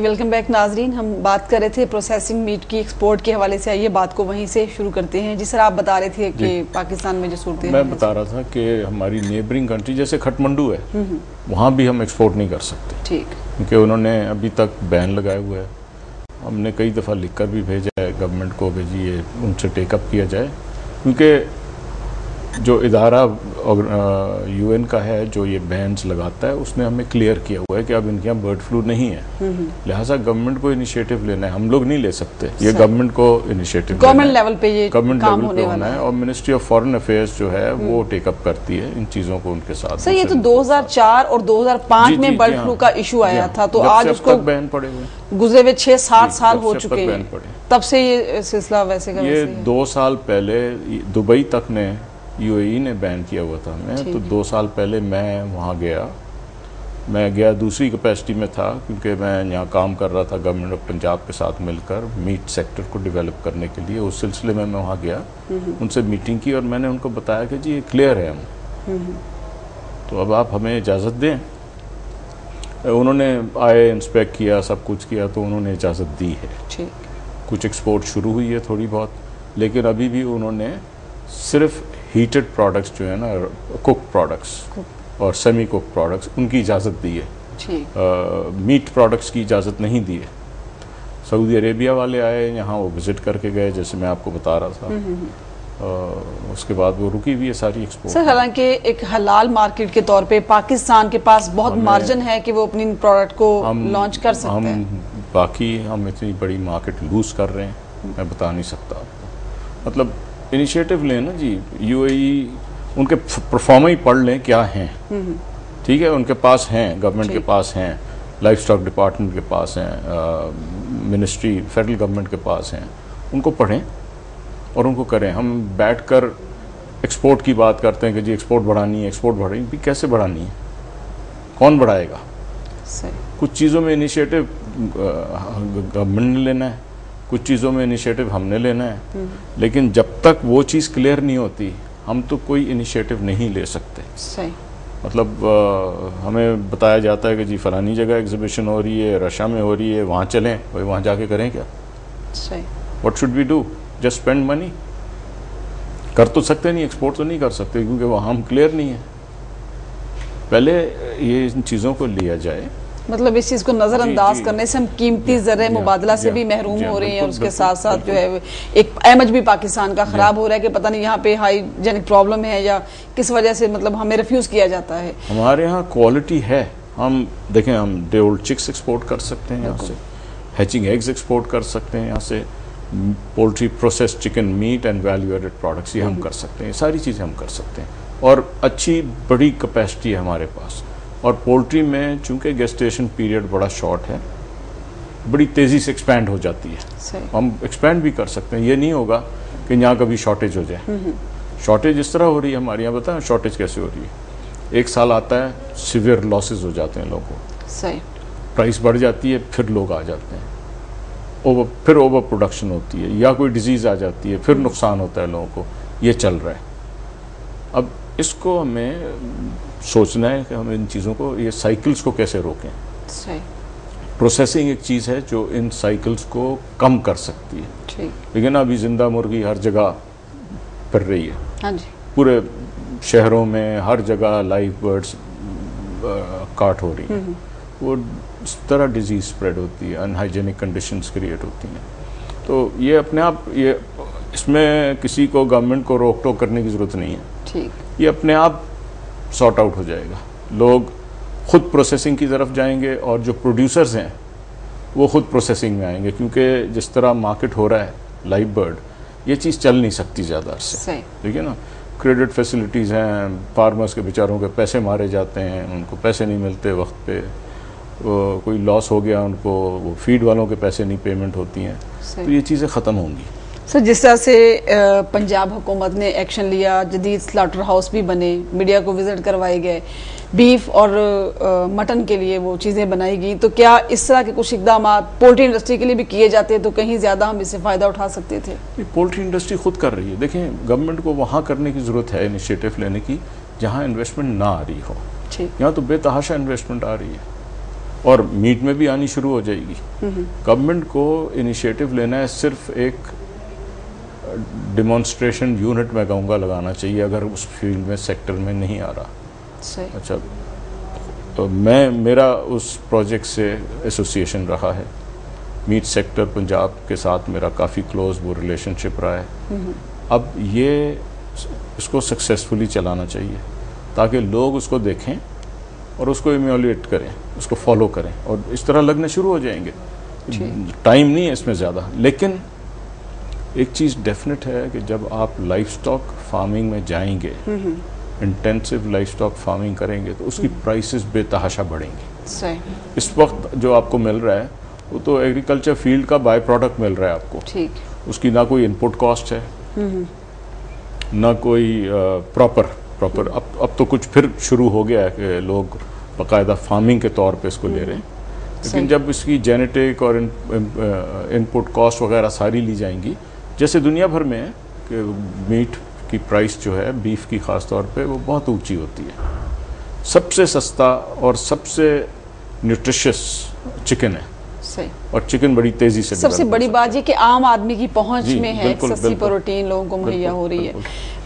Welcome back नाजरीन। हम बात कर रहे थे प्रोसेसिंग मीट की एक्सपोर्ट के हवाले से। आइए बात को वहीं से शुरू करते हैं। जिस तरह आप बता रहे थे कि पाकिस्तान में जो सूरत मैं बता रहा था कि हमारी नेबरिंग कंट्री जैसे खटमंडू है, वहाँ भी हम एक्सपोर्ट नहीं कर सकते, ठीक, क्योंकि उन्होंने अभी तक बैन लगाए हुए है। हमने कई दफ़ा लिख कर भी भेजा है गवर्नमेंट को, भेजिए उनसे टेकअप किया जाए, क्योंकि जो इदारा UN का है जो ये बैन्स लगाता है, उसने हमें क्लियर किया हुआ है कि अब इनके यहाँ बर्ड फ्लू नहीं है, लिहाजा गवर्नमेंट को इनिशिएटिव लेना है। हम लोग नहीं ले सकते, ये गवर्नमेंट को इनिशिएटिव, गवर्नमेंट लेवल पे ये गवर्नमेंट लेवल पे होना है। और मिनिस्ट्री ऑफ फॉरेन अफेयर्स जो है वो टेकअप करती है इन चीज़ों को उनके साथ। सर ये तो 2004 और 2005 में बर्ड फ्लू का इशू आया था, तो आज उसको बैन पड़े हुए गुजरे हुए 6-7 साल हो चुके हैं, तब से ये सिलसिला वैसे का ये 2 साल पहले दुबई तक ने UAE ने बैन किया हुआ था हमें, तो 2 साल पहले मैं वहाँ गया। मैं गया दूसरी कैपेसिटी में था, क्योंकि मैं यहाँ काम कर रहा था गवर्नमेंट ऑफ पंजाब के साथ मिलकर मीट सेक्टर को डेवलप करने के लिए। उस सिलसिले में मैं वहाँ गया, उनसे मीटिंग की और मैंने उनको बताया कि जी ये क्लियर है हम, तो अब आप हमें इजाज़त दें। उन्होंने आए, इंस्पेक्ट किया, सब कुछ किया, तो उन्होंने इजाज़त दी है। कुछ एक्सपोर्ट शुरू हुई है थोड़ी बहुत, लेकिन अभी भी उन्होंने सिर्फ हीटेड प्रोडक्ट्स जो है ना, कुक प्रोडक्ट्स और सेमी कुक प्रोडक्ट्स, उनकी इजाज़त दी है। मीट प्रोडक्ट्स की इजाज़त नहीं दी है। सऊदी अरेबिया वाले आए यहाँ, वो विज़िट करके गए, जैसे मैं आपको बता रहा था। उसके बाद वो रुकी हुई है सारी एक्सपोर्ट। सर हालांकि एक हलाल मार्केट के तौर पे पाकिस्तान के पास बहुत मार्जिन है कि वो अपनी प्रोडक्ट को लॉन्च कर सकते हैं। बाकी हम इतनी बड़ी मार्केट लूज़ कर रहे हैं, मैं बता नहीं सकता आपको। मतलब इनिशिएटिव लें ना जी, UAE उनके परफॉर्मा ही पढ़ लें क्या हैं, ठीक है, उनके पास हैं, गवर्नमेंट के पास हैं, लाइफ स्टॉक डिपार्टमेंट के पास हैं, मिनिस्ट्री फेडरल गवर्नमेंट के पास हैं, उनको पढ़ें और उनको करें। हम बैठकर एक्सपोर्ट की बात करते हैं कि जी एक्सपोर्ट बढ़ानी है, एक्सपोर्ट बढ़ानी भी, कैसे बढ़ानी है, कौन बढ़ाएगा? कुछ चीज़ों में इनिशिएटिव गवर्नमेंट ने लेना है, कुछ चीज़ों में इनिशिएटिव हमने लेना है, लेकिन जब तक वो चीज़ क्लियर नहीं होती हम तो कोई इनिशिएटिव नहीं ले सकते। सही। मतलब हमें बताया जाता है कि जी फलानी जगह एग्जीबिशन हो रही है, रशिया में हो रही है, वहाँ चलें, भाई वहाँ जाके करें क्या? सही। What should we do? Just spend money? कर तो सकते नहीं, एक्सपोर्ट तो नहीं कर सकते, क्योंकि वहाँ हम क्लियर नहीं है। पहले ये इन चीज़ों को लिया जाए, मतलब इस चीज़ को नज़रअंदाज करने से हम कीमती ज़र मुबादला से भी महरूम हो रहे हैं, और उसके साथ साथ जो है एक इमेज भी पाकिस्तान का ख़राब हो रहा है कि पता नहीं यहाँ पे हाइजेनिक प्रॉब्लम है या किस वजह से, मतलब हमें रिफ्यूज़ किया जाता है। हमारे यहाँ क्वालिटी है। हम देखें, हम डे ओल्ड चिक्स एक्सपोर्ट कर सकते हैं यहाँ से, हैचिंग एग्स एक्सपोर्ट कर सकते हैं यहाँ से, poultry process chicken meat and value added products ये हम कर सकते हैं, सारी चीज़ें हम कर सकते हैं, और अच्छी बड़ी कैपेसिटी है हमारे पास। और पोल्ट्री में चूंकि गेस्टेशन पीरियड बड़ा शॉर्ट है, बड़ी तेज़ी से एक्सपैंड हो जाती है। हम एक्सपैंड भी कर सकते हैं, ये नहीं होगा कि यहाँ कभी शॉर्टेज हो जाए। शॉर्टेज इस तरह हो रही है हमारे यहाँ, बताएं शॉर्टेज कैसे हो रही है। एक साल आता है, सीवियर लॉसेज हो जाते हैं लोगों को, प्राइस बढ़ जाती है, फिर लोग आ जाते हैं, फिर ओवर प्रोडक्शन होती है, या कोई डिजीज़ आ जाती है, फिर नुकसान होता है लोगों को। ये चल रहा है। अब इसको हमें सोचना है कि हम इन चीज़ों को, ये साइकिल्स को कैसे रोकें। सही। प्रोसेसिंग एक चीज़ है जो इन साइकिल्स को कम कर सकती है। ठीक। लेकिन अभी जिंदा मुर्गी हर जगह फिर रही है। हाँ जी। पूरे शहरों में हर जगह लाइव बर्ड्स काट हो रही है, वो इस तरह डिजीज स्प्रेड होती है, अनहाइजेनिक कंडीशंस क्रिएट होती हैं। तो ये अपने आप, ये इसमें किसी को, गवर्नमेंट को रोक टोक करने की ज़रूरत नहीं है। ठीक। ये अपने आप सॉर्ट आउट हो जाएगा। लोग खुद प्रोसेसिंग की तरफ जाएंगे, और जो प्रोड्यूसर्स हैं वो खुद प्रोसेसिंग में आएंगे, क्योंकि जिस तरह मार्केट हो रहा है लाइव बर्ड, ये चीज़ चल नहीं सकती ज़्यादा से, ठीक है ना। क्रेडिट फैसिलिटीज़ हैं, फार्मर्स के बेचारों के पैसे मारे जाते हैं, उनको पैसे नहीं मिलते वक्त पे, कोई लॉस हो गया उनको, वो फीड वालों के पैसे नहीं पेमेंट होती हैं, तो ये चीज़ें ख़त्म होंगी। सर जिस तरह से पंजाब हुकूमत ने एक्शन लिया, जदीद स्लाटर हाउस भी बने, मीडिया को विजिट करवाए गए, बीफ और मटन के लिए वो चीज़ें बनाई गई, तो क्या इस तरह के कुछ इकदाम पोल्ट्री इंडस्ट्री के लिए भी किए जाते तो कहीं ज़्यादा हम इससे फ़ायदा उठा सकते थे? पोल्ट्री इंडस्ट्री खुद कर रही है। देखें, गवर्नमेंट को वहाँ करने की ज़रूरत है इनिशिएटिव लेने की जहाँ इन्वेस्टमेंट ना आ रही हो। यहाँ तो बेतहाशा इन्वेस्टमेंट आ रही है। और मीट में भी आनी शुरू हो जाएगी। गवर्नमेंट को इनिशिएटिव लेना है, सिर्फ एक डिमॉन्स्ट्रेशन यूनिट मैं कहूँगा लगाना चाहिए अगर उस फील्ड में सेक्टर में नहीं आ रहा। सही। अच्छा, तो मेरा उस प्रोजेक्ट से एसोसिएशन रहा है, मीट सेक्टर पंजाब के साथ मेरा काफ़ी क्लोज वो रिलेशनशिप रहा है। अब ये इसको सक्सेसफुली चलाना चाहिए ताकि लोग उसको देखें और उसको इम्यूलेट करें, उसको फॉलो करें और इस तरह लगने शुरू हो जाएंगे। टाइम नहीं है इसमें ज़्यादा, लेकिन एक चीज़ डेफिनेट है कि जब आप लाइफ स्टॉक फार्मिंग में जाएंगे, इंटेंसिव लाइफ स्टॉक फार्मिंग करेंगे तो उसकी प्राइसेस बेतहाशा बढ़ेंगी। सही। इस वक्त जो आपको मिल रहा है वो तो एग्रीकल्चर फील्ड का बाय प्रोडक्ट मिल रहा है आपको। ठीक। उसकी ना कोई इनपुट कॉस्ट है, ना कोई प्रॉपर अब तो कुछ फिर शुरू हो गया है कि लोग बाकायदा फार्मिंग के तौर पे इसको ले रहे हैं, लेकिन जब इसकी जेनेटिक और इनपुट कॉस्ट वगैरह सारी ली जाएंगी, जैसे दुनिया भर में है कि मीट की प्राइस जो है बीफ की ख़ास तौर पे वो बहुत ऊंची होती है। सबसे सस्ता और सबसे न्यूट्रिशियस चिकन है। सही। और चिकन बड़ी तेजी से सबसे बड़ी बात ये कि आम आदमी की पहुंच में है, सस्ती प्रोटीन लोगों को मुहैया हो रही है।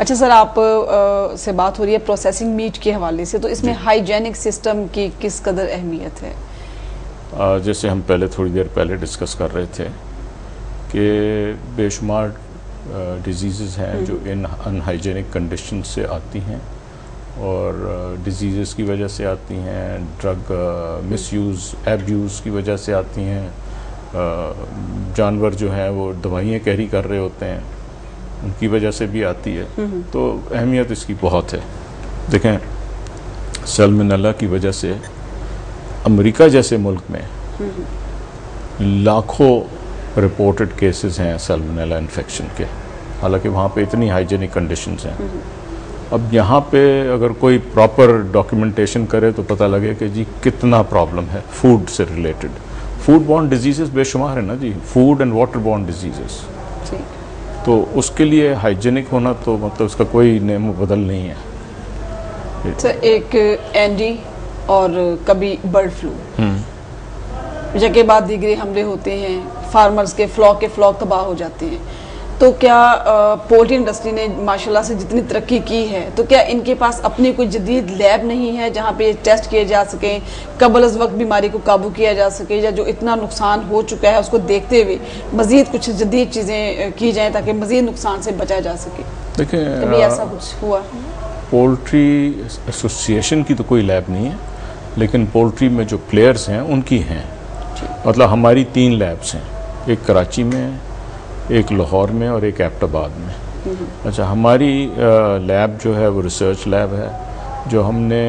अच्छा सर, आप से बात हो रही है प्रोसेसिंग मीट के हवाले से, तो इसमें हाइजेनिक सिस्टम की किस कदर अहमियत है? जैसे हम पहले थोड़ी देर पहले डिस्कस कर रहे थे कि बेशुमार डिजीज़ हैं जो इन अनहाइजेनिक कंडीशन से आती हैं और डिजीज़ की वजह से आती हैं, ड्रग मिसयूज़ एब्यूज़ की वजह से आती हैं, जानवर जो हैं वो दवाइयाँ कैरी कर रहे होते हैं उनकी वजह से भी आती है। तो अहमियत इसकी बहुत है। देखें, सैल्मोनेला की वजह से अमेरिका जैसे मुल्क में लाखों रिपोर्टेड केसेस हैं सैल्मोनेला इन्फेक्शन के, हालांकि वहाँ पे इतनी हाइजीनिक कंडीशंस हैं। अब यहाँ पे अगर कोई प्रॉपर डॉक्यूमेंटेशन करे तो पता लगे कि जी कितना प्रॉब्लम है फूड से रिलेटेड। फूड बॉर्न डिजीजेस बेशुमार है ना जी, food and water borne diseases. तो उसके लिए हाइजीनिक होना तो मतलब उसका कोई नेम बदल नहीं है। तो एक एंडी और कभी बर्ड फ्लू जगह बाद दीगरे हमले होते हैं, फार्मर्स के फ्लॉक तबाह हो जाते हैं। तो क्या पोल्ट्री इंडस्ट्री ने माशाल्लाह से जितनी तरक्की की है, तो क्या इनके पास अपनी कोई जदीद लैब नहीं है जहां पे टेस्ट किए जा सकें, कबल वक्त बीमारी को काबू किया जा सके, या जो इतना नुकसान हो चुका है उसको देखते हुए मजीद कुछ जदीद चीज़ें की जाएं ताकि मजीद नुकसान से बचा जा सके? देखिए, कभी ऐसा कुछ हुआ? पोल्ट्री एसोसिएशन की तो कोई लैब नहीं है, लेकिन पोल्ट्री में जो प्लेयर्स हैं उनकी हैं। मतलब हमारी 3 लैब्स हैं, एक कराची में, एक लाहौर में और एक एबटाबाद में। अच्छा, हमारी लैब जो है वो रिसर्च लैब है जो हमने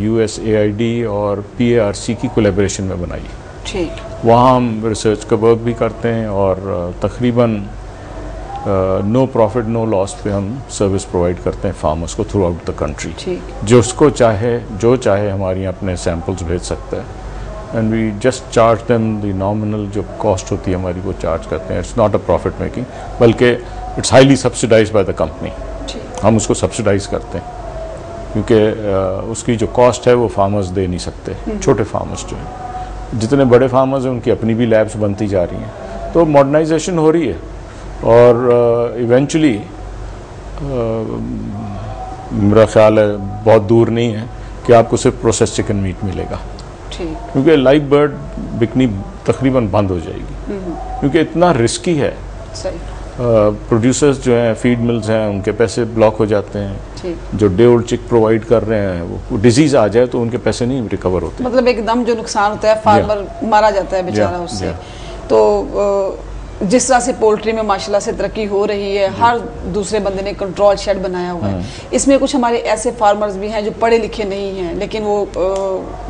USAID और PARC की कोलैबोरेशन में बनाई। ठीक। वहाँ हम रिसर्च का वर्क भी करते हैं और तकरीबन नो प्रॉफिट नो लॉस पे हम सर्विस प्रोवाइड करते हैं फार्मर्स को थ्रू आउट द कंट्री। जो चाहे हमारे यहाँ अपने सैम्पल्स भेज सकता है and we just charge them the nominal जो कॉस्ट होती है हमारी वो चार्ज करते हैं। It's not a profit making, बल्कि it's highly subsidized by the company. हम उसको सब्सिडाइज करते हैं क्योंकि उसकी जो कॉस्ट है वो फार्मर्स दे नहीं सकते। छोटे फार्मर्स जो हैं, जितने बड़े फार्मर्स हैं उनकी अपनी भी लैब्स बनती जा रही हैं, तो मॉडर्नाइजेशन हो रही है और इवेंचुअली मेरा ख्याल है बहुत दूर नहीं है कि आपको सिर्फ प्रोसेस चिकन मीट मिलेगा, क्योंकि लाइव बर्ड बिकनी तकरीबन बंद हो जाएगी क्योंकि इतना रिस्की है। प्रोड्यूसर्स जो हैं, फीड मिल्स हैं, उनके पैसे ब्लॉक हो जाते हैं। जो डे ओल्ड चिक प्रोवाइड कर रहे हैं वो डिजीज आ जाए तो उनके पैसे नहीं रिकवर होते। मतलब एकदम जो नुकसान होता है, फार्मर मारा जाता है बेचारा उससे। तो जिस तरह से पोल्ट्री में माशाल्लाह से तरक्की हो रही है, हर दूसरे बंदे ने कंट्रोल शेड बनाया हुआ है। इसमें कुछ हमारे ऐसे फार्मर्स भी हैं जो पढ़े लिखे नहीं हैं लेकिन वो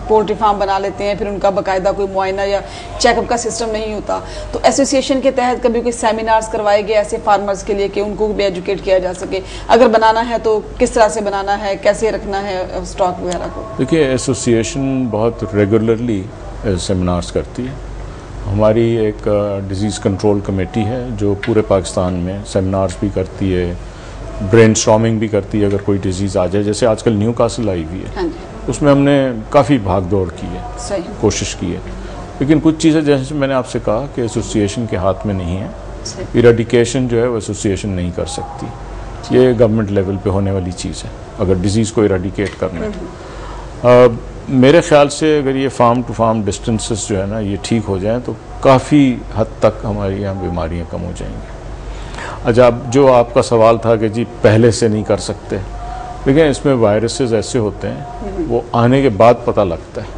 पोल्ट्री फार्म बना लेते हैं, फिर उनका बाकायदा कोई मुआयना या चेकअप का सिस्टम नहीं होता। तो एसोसिएशन के तहत कभी कोई सेमिनार्स करवाए गए ऐसे फार्मर्स के लिए कि उनको भी एजुकेट किया जा सके, अगर बनाना है तो किस तरह से बनाना है, कैसे रखना है स्टॉक वगैरह को? देखिए, एसोसिएशन बहुत रेगुलरली सेमिनार्स करती है। हमारी एक डिजीज़ कंट्रोल कमेटी है जो पूरे पाकिस्तान में सेमिनार्स भी करती है, ब्रेनस्टॉर्मिंग भी करती है अगर कोई डिजीज़ आ जाए। जैसे आजकल न्यूकासल आई हुई है, उसमें हमने काफ़ी भाग दौड़ की है, सही कोशिश की है, लेकिन कुछ चीज़ें जैसे मैंने आपसे कहा कि एसोसिएशन के हाथ में नहीं है। इरेडिकेशन जो है वो एसोसिएशन नहीं कर सकती, ये गवर्नमेंट लेवल पे होने वाली चीज़ है अगर डिजीज़ को इरेडिकेट करना है। मेरे ख्याल से अगर ये फार्म टू फार्म डिस्टेंसेस जो है ना ये ठीक हो जाएं तो काफ़ी हद तक हमारी यहाँ बीमारियाँ कम हो जाएंगी। अच्छा, जो आपका सवाल था कि जी पहले से नहीं कर सकते, लेकिन इसमें वायरसेस ऐसे होते हैं वो आने के बाद पता लगता है,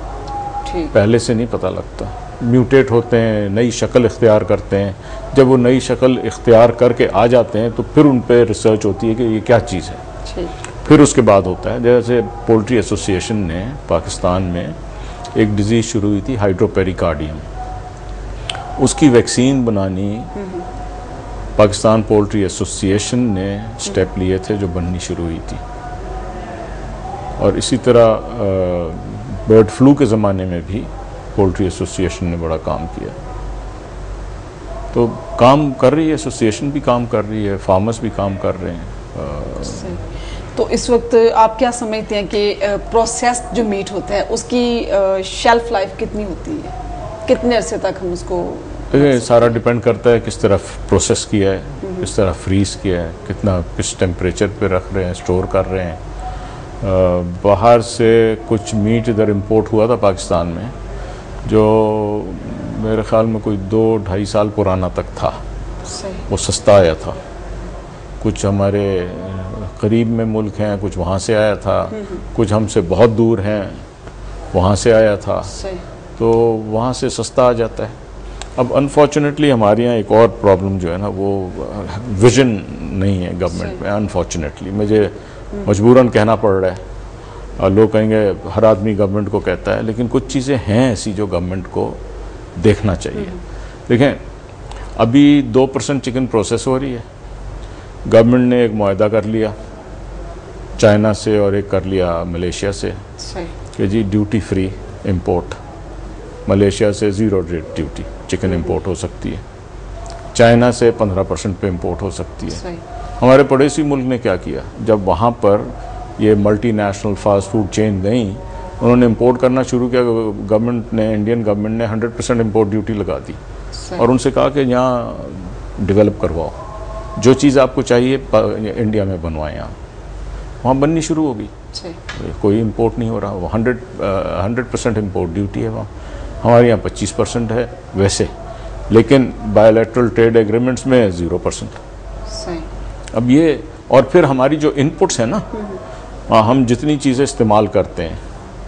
पहले से नहीं पता लगता। म्यूटेट होते हैं, नई शक्ल इख्तियार करते हैं, जब वो नई शक्ल इख्तियार करके आ जाते हैं तो फिर उन पर रिसर्च होती है कि ये क्या चीज़ है, फिर उसके बाद होता है। जैसे पोल्ट्री एसोसिएशन ने पाकिस्तान में एक डिजीज़ शुरू हुई थी हाइड्रोपेरिकार्डियम, उसकी वैक्सीन बनानी पाकिस्तान पोल्ट्री एसोसिएशन ने स्टेप लिए थे जो बननी शुरू हुई थी। और इसी तरह बर्ड फ्लू के ज़माने में भी पोल्ट्री एसोसिएशन ने बड़ा काम किया। तो काम कर रही है एसोसिएशन, भी काम कर रही है, फार्मर्स भी काम कर रहे हैं। तो इस वक्त आप क्या समझते हैं कि प्रोसेस्ड जो मीट होता है उसकी शेल्फ लाइफ कितनी होती है, कितने अरसे तक हम उसको? सारा डिपेंड करता है किस तरह प्रोसेस किया है, किस तरह फ्रीज किया है, कितना किस टेम्परेचर पे रख रहे हैं, स्टोर कर रहे हैं। बाहर से कुछ मीट इधर इंपोर्ट हुआ था पाकिस्तान में जो मेरे ख्याल में कोई 2-2.5 साल पुराना तक था, वो सस्ता आया था। कुछ हमारे करीब में मुल्क हैं, कुछ वहाँ से आया था, कुछ हमसे बहुत दूर हैं वहाँ से आया था, तो वहाँ से सस्ता आ जाता है। अब अनफॉर्चुनेटली हमारे यहाँ एक और प्रॉब्लम जो है ना वो विजन नहीं है गवर्नमेंट में। अनफॉर्चुनेटली मुझे मजबूरन कहना पड़ रहा है, और लोग कहेंगे हर आदमी गवर्नमेंट को कहता है, लेकिन कुछ चीज़ें हैं ऐसी जो गवर्नमेंट को देखना चाहिए। देखें, अभी 2% चिकन प्रोसेस हो रही है, गवर्नमेंट ने एक मुआहदा कर लिया चाइना से और एक कर लिया मलेशिया से कि जी ड्यूटी फ्री इंपोर्ट, मलेशिया से 0 ड्यूटी चिकन इंपोर्ट हो सकती है, चाइना से 15% पे इंपोर्ट हो सकती है। हमारे पड़ोसी मुल्क ने क्या किया, जब वहाँ पर ये मल्टीनेशनल फास्ट फूड चेन गई, उन्होंने इंपोर्ट करना शुरू किया, गवर्नमेंट ने, इंडियन गवर्नमेंट ने 100% इंपोर्ट ड्यूटी लगा दी और उनसे कहा कि यहाँ डेवलप करवाओ, जो चीज़ आपको चाहिए इंडिया में बनवाएं। आप वहाँ बननी शुरू हो गई, कोई इंपोर्ट नहीं हो रहा, वो 100% इंपोर्ट ड्यूटी है वहाँ। हमारे यहाँ 25% है वैसे, लेकिन बायोलैटरल ट्रेड एग्रीमेंट्स में 0%। अब ये, और फिर हमारी जो इनपुट्स हैं ना, हम जितनी चीज़ें इस्तेमाल करते हैं,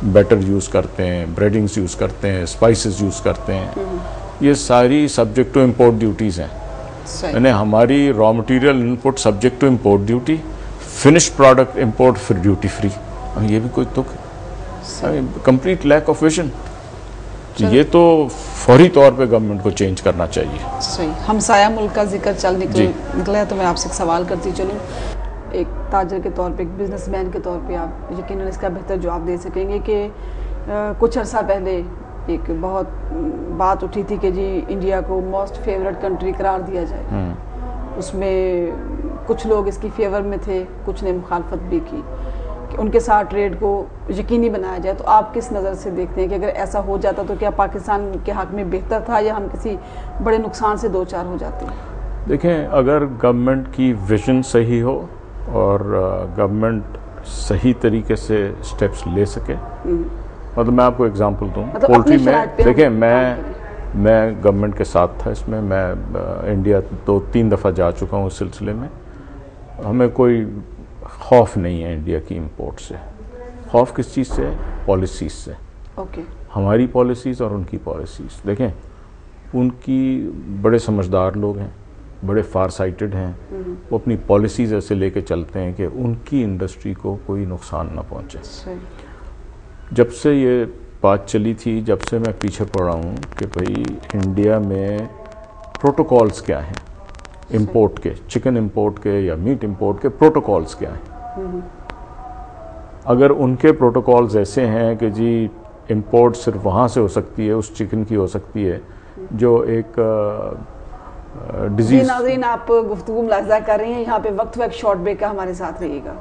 बैटर यूज़ करते हैं, ब्रेडिंग्स यूज़ करते हैं, स्पाइसेस यूज़ करते हैं, ये सारी सब्जेक्ट टू इंपोर्ट ड्यूटीज़ हैं। यानी हमारी raw material input subject to import duty, finished product import फिर ड्यूटी फ्री। ये भी कोई तुक है, कंप्लीट लैक ऑफ विजन। ये तो फौरी तौर पे गवर्नमेंट को चेंज करना चाहिए। सही। हमसाया मुल्क का जिक्र चल निकला है तो मैं आपसे एक सवाल करती चलूँ। एक ताजर के तौर पे, एक बिजनेसमैन के तौर पे आप यकीनन इसका बेहतर जवाब दे सकेंगे कि कुछ अर्सा पहले एक बहुत बात उठी थी कि जी इंडिया को मोस्ट फेवरेट कंट्री करार दिया जाए। उसमें कुछ लोग इसकी फेवर में थे, कुछ ने मुखालफत भी की कि उनके साथ ट्रेड को यकीनी बनाया जाए। तो आप किस नज़र से देखते हैं कि अगर ऐसा हो जाता तो क्या पाकिस्तान के हक में बेहतर था या हम किसी बड़े नुकसान से दो चार हो जाते हैं? देखें, अगर गवर्नमेंट की विजन सही हो और गवर्नमेंट सही तरीके से स्टेप्स ले सके, मतलब मैं आपको एग्जांपल दूं, पोल्ट्री में देखें, मैं गवर्नमेंट के साथ था इसमें, मैं इंडिया 2-3 दफ़ा जा चुका हूँ उस सिलसिले में। हमें कोई खौफ नहीं है इंडिया की इंपोर्ट से। खौफ किस चीज़ से? पॉलिसीज़ से। हमारी पॉलिसीज़ और उनकी पॉलिसीज़। देखें, उनकी बड़े समझदार लोग हैं, बड़े फार साइटेड हैं, वो अपनी पॉलिसीज़ ऐसे लेके चलते हैं कि उनकी इंडस्ट्री को कोई नुकसान ना पहुंचे। जब से ये बात चली थी, जब से मैं पीछे पड़ रहा हूँ कि भाई इंडिया में प्रोटोकॉल्स क्या हैं इंपोर्ट के, चिकन इंपोर्ट के या मीट इंपोर्ट के प्रोटोकॉल्स क्या हैं। अगर उनके प्रोटोकॉल्स ऐसे हैं कि जी इंपोर्ट सिर्फ वहाँ से हो सकती है, उस चिकन की हो सकती है जो एक डिजीज। नाज़रीन, आप गुफ्तगू मुलाहिज़ा कर रहे हैं, यहाँ पे वक्त शॉर्ट ब्रेक का हमारे साथ रहिएगा।